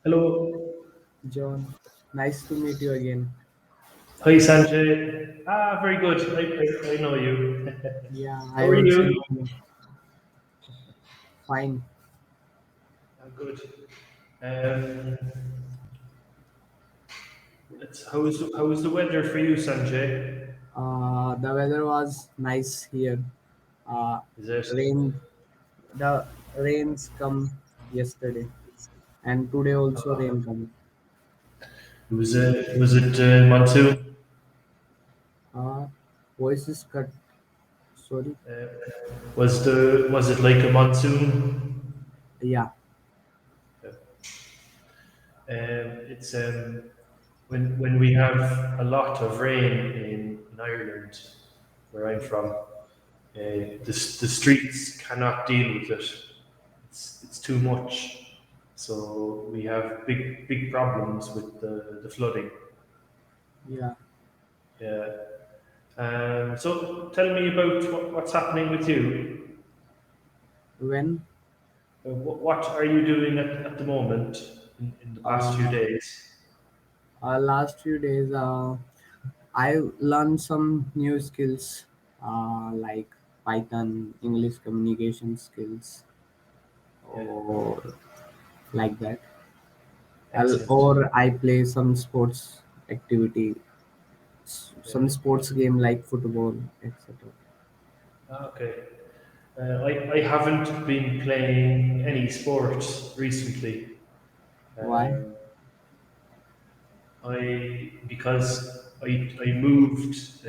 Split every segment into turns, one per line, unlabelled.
Hello.
John, nice to meet you again.
Hi, Sanjay. Very good. I know you.
Yeah,
How
I
are
also
you?
know you. Fine.
Good. Um, how is the weather for you, Sanjay?
The weather was nice here. Uh,
Is it
rain, the rains come yesterday, and today also rain come.
was it monsoon?
Uh, Voice is cut. Sorry.
Uh, was it like a monsoon?
Yeah,
It's when we have a lot of rain in Ireland, where I'm from. The streets cannot deal with it. It's too much. So we have big problems with the flooding.
yeah.
Yeah. So tell me about what's happening with you.
When
What are you doing at the moment in the past few
uh,
days?
last few days, I learned some new skills like Python, English communication skills,
Yeah.
or like that.
Excellent.
Or I play some sports activity,
Yeah.
some sports game like football, etc.
Okay. I haven't been playing any sports recently.
Why?
Um, because I moved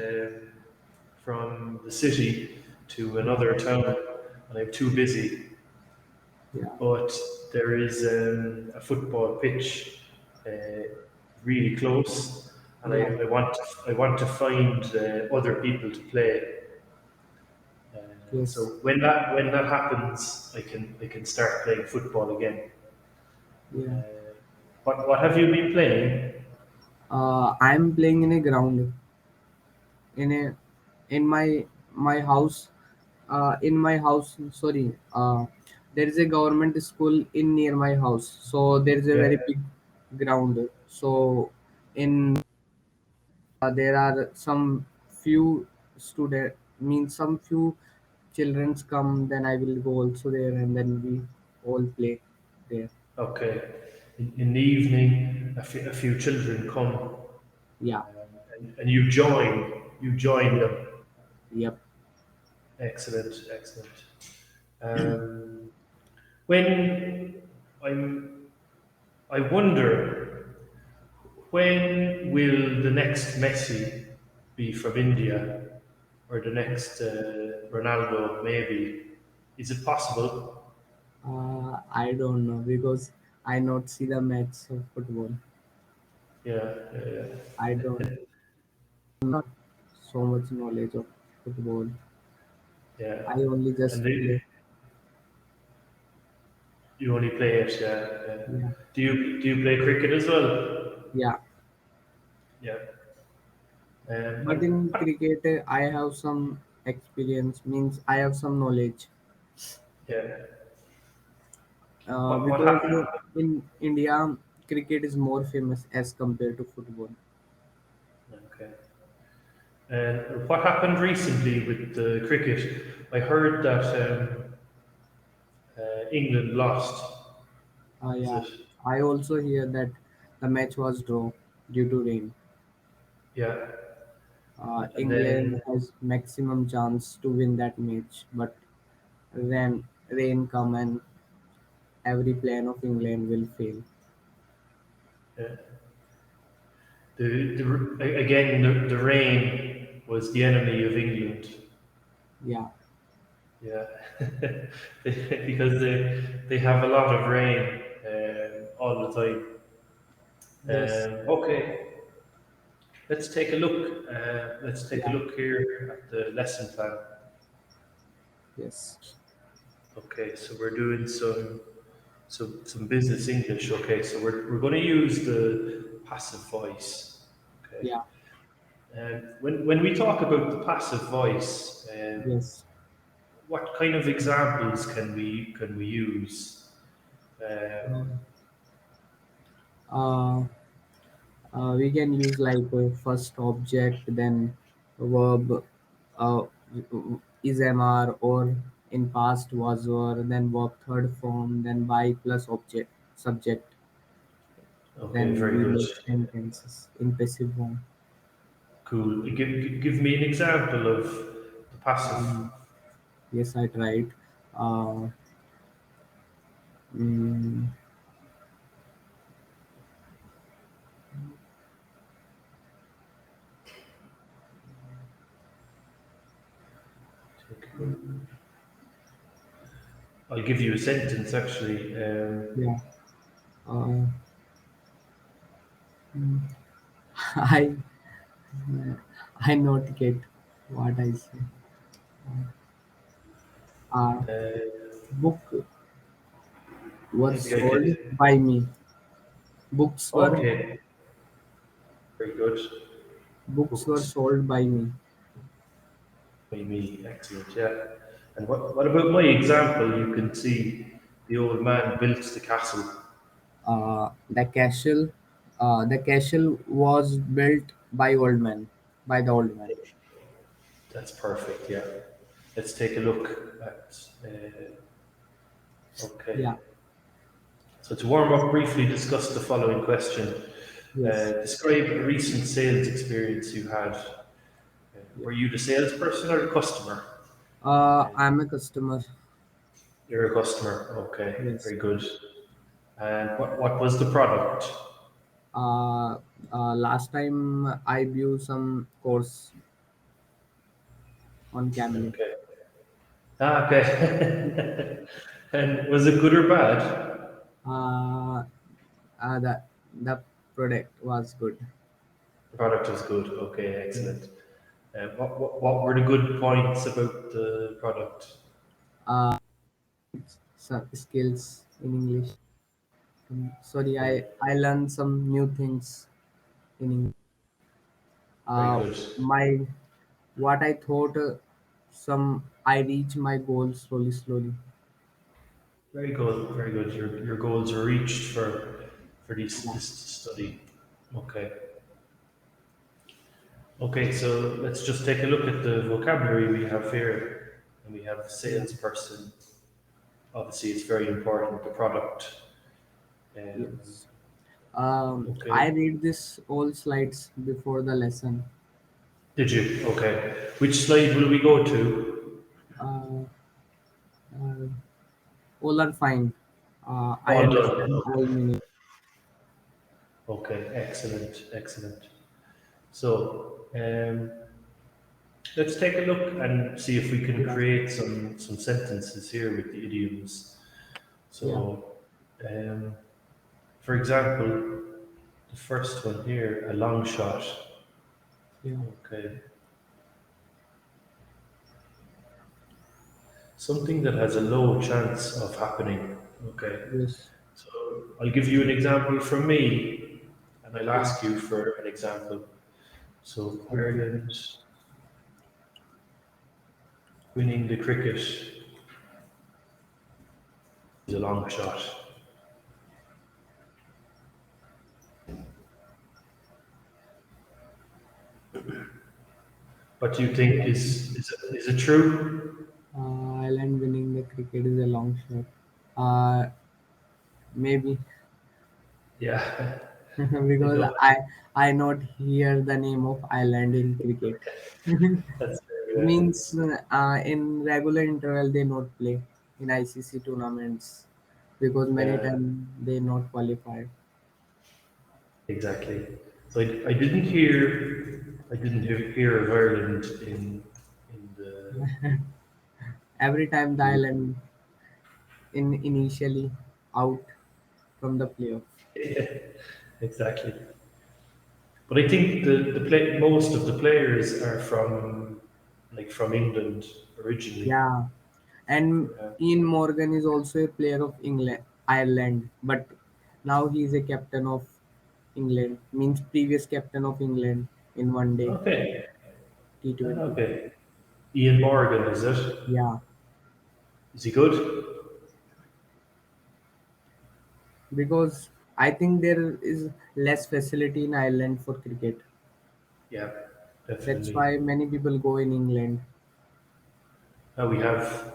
from the city to
Yeah,
another town, and I'm too busy.
yeah,
But there is a football pitch uh, really close, and
yeah.
I want to find other people to play.
Yes,
So when that happens, I can start playing football again.
yeah.
What have you been playing?
I'm playing in a ground in a in my house. In my house, sorry. There is a government school in near my house, so there is a
Yeah.
very big ground. So in there are some few student means some few childrens come, then I will go also there, and then we all play there.
Okay. In the evening, a few children come,
Yeah.
and you join them.
Yep.
Excellent, excellent. Um, when I'm, I wonder, when will the next Messi be from India, or the next Ronaldo? Maybe is it possible?
I don't know because I not see the match of football.
Yeah, yeah,
I don't not so much knowledge of football.
yeah.
I only
And
just play.
you only play it. Yeah, yeah.
Yeah.
Do you play cricket as well?
Yeah.
Yeah.
But
And
in cricket, I have some experience. Means I have some knowledge.
yeah. What
Because
happened?
in India, cricket is more famous as compared to football.
Okay. And what happened recently with the cricket? I heard that England lost. Is
Yeah,
it?
I also hear that the match was draw due to rain.
Yeah. And
England
then
has maximum chance to win that match, but rain come and every plan of England will fail.
uh, again the rain was the enemy of England.
Yeah.
Yeah, because they have a lot of rain all the time.
Yes.
Okay, let's take a look. Let's take a
Yeah.
look here at the lesson plan.
Yes.
Okay, so we're doing some business English. Okay, so we're going to use the passive voice. Okay,
Yeah.
when we talk about the passive voice,
Yes.
what kind of examples can we use?
Uh,
Um,
Uh, we can use like first object, then verb, uh, is MR, or in past was were, then verb third form, then by plus object subject.
Okay,
Then
very
we
good.
make sentences in passive form.
Cool. Give me an example of the passive.
Um, yes, I tried. Uh, mm,
I'll give you a sentence actually.
yeah. Uh, mm, I I not get what I say. Uh, book was
Maybe I
sold
can.
by me. Books were
Okay, very good.
books were
Books
sold by me.
by me. Excellent. Yeah. And what about my example? You can see the old man built the castle.
The castle was built by old man, by the old man.
That's perfect. Yeah. Let's take a look at. Okay.
Yeah.
So to warm up, briefly discuss the following question.
Yes.
Describe a recent sales experience you had.
Yeah.
Were you the salesperson or the customer?
I'm a customer.
You're a customer. Okay,
Yes.
very good. And what was the product?
Uh, Last time I view some course on Camly.
Okay. Ah, okay. And was it good or bad?
Uh, the product was good.
The product was good. Okay, excellent.
Yes.
What were the good points about the product?
Uh, some skills in English. Sorry,
Okay,
I learned some new things in English.
very
Uh,
good.
my what I thought, some I reach my goals slowly.
Very good. Very good. Your goals are reached for
Yeah.
this study. Okay. Okay, so let's just take a look at the vocabulary we have here. And we have
Yeah.
salesperson. Obviously, it's very important, the product. Um,
Yes.
okay.
I read this all slides before the lesson.
Did you? Okay. Which slide will we go to?
Uh, uh, all are fine. I
All done.
understand all meaning.
Okay, excellent, excellent. So let's take a look and see if we can
Yeah.
create some sentences here with the idioms.
Yeah.
So, um, for example, the first one here, a long shot.
Yeah.
Okay, something that has a low chance of happening. Okay,
Yes.
so I'll give you an example from me, and I'll
Yeah.
ask you for an example. So
Okay.
Ireland winning the cricket is a long shot. What do you think is it true?
Ireland winning the cricket is a long shot. Uh, Maybe.
Yeah, I
Because
know.
I not hear the name of Ireland in cricket.
That's
Means in regular interval they not play in ICC tournaments because many
yeah,
times they not qualify.
exactly. So I didn't hear of Ireland in the
Every time the Ireland in initially out from the playoff.
exactly. But I think most of the players are from England originally.
Yeah, and
Uh,
Ian Morgan is also a player of England, Ireland, but now he is a captain of England. Means previous captain of England in one day
okay,
T20.
okay. Ian Morgan, is it?
Yeah,
Is he good?
because I think there is less facility in Ireland for cricket.
Yeah,
That's
definitely.
why many people go in England.
We have,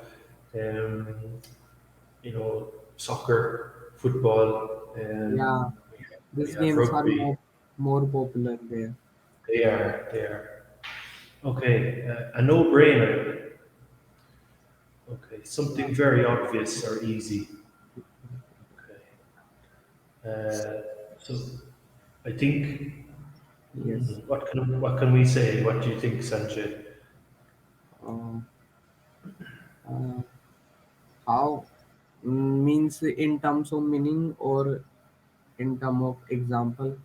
um, soccer, football,
Yeah,
we
these
have
games are
rugby.
more popular there.
They are. Okay, a no-brainer. Okay,
Yeah.
something very obvious or easy. Okay. So I think,
Yes.
what can we say? What do you think, Sanjay?
Uh, uh, how means in terms of meaning or in terms of example?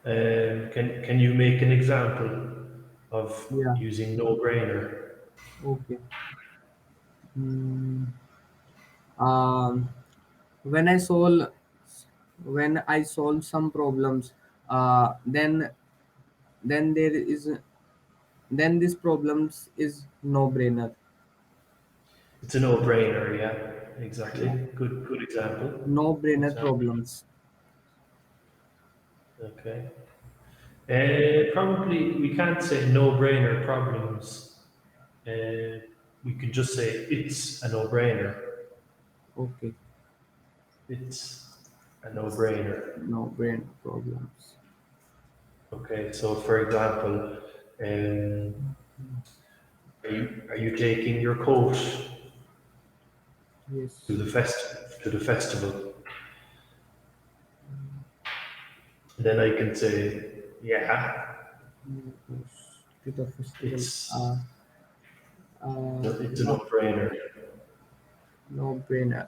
Can you make an example of
Yeah.
using no-brainer?
Okay. Mm, um, when I solve when I solve some problems, then there is then this problems is no brainer.
It's a no-brainer. Yeah, exactly.
Yeah.
Good example.
No brainer
Example.
problems.
Okay. Probably we can't say no-brainer problems. Uh, we could just say it's a no-brainer.
Okay.
It's a no-brainer.
No brainer problems.
Okay. So, for example, are you taking your coat to
Yes.
the festival? Then I can say, yeah,
To the festival.
it's it's a
No,
no-brainer.
no brainer.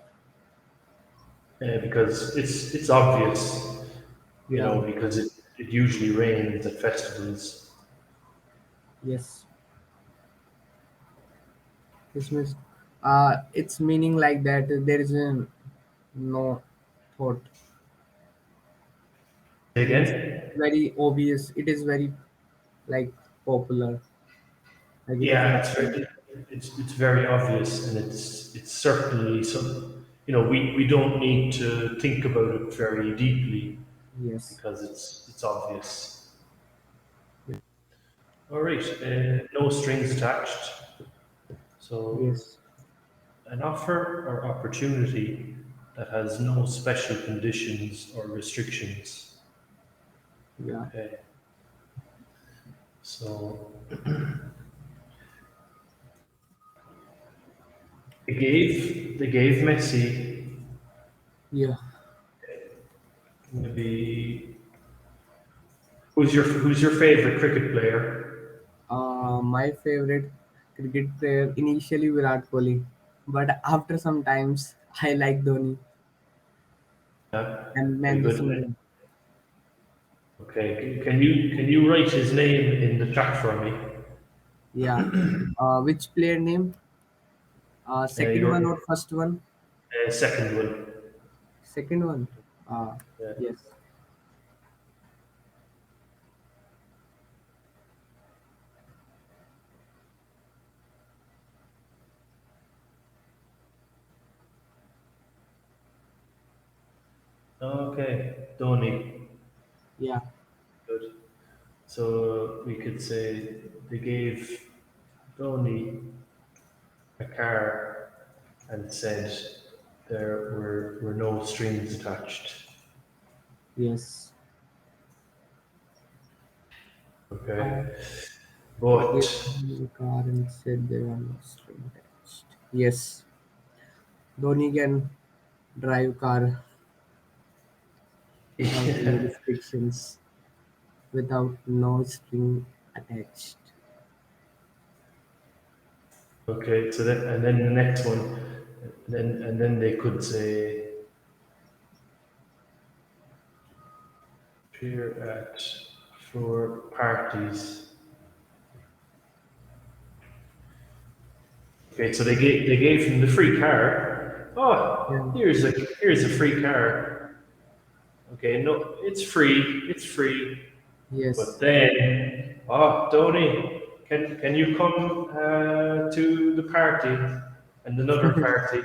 Because it's obvious,
Yeah.
because it usually rains at festivals.
Yes. This means it's meaning like that there is a no thought. Means
Again,
very obvious. It is very like popular. Like it is
yeah,
not.
it's very obvious, and it's certainly some. We don't need to think about it very deeply
Yes.
because it's obvious. All right, no strings attached. So
Yes.
an offer or opportunity that has no special conditions or restrictions.
Yeah.
Okay, so they gave Messi
Yeah.
maybe who's your favorite cricket player?
My favorite cricket player initially Virat Kohli, but after some times I like Dhoni
Yeah,
and
very
Mahendra
good.
Singh Dhoni.
Okay, can you write his name in the chat for me?
Yeah. Which player name? Second
Your
one or first one?
second one.
Second one. Uh,
Yeah.
yes.
Okay, Dhoni.
Yeah.
Good. So we could say they gave Dhoni a car and said there were no strings attached.
Yes.
Okay,
Uh,
but
gave him the car and said they were not string attached. Yes. Dhoni can drive car without any restrictions, without no string attached.
okay. So then the next one, and then they could say appear at for parties. Okay, so they gave him the free car.
Yeah.
Oh, here's a free car. Okay, no, it's free. It's free. But
Yes.
then, Tony, can you come to the party and another party?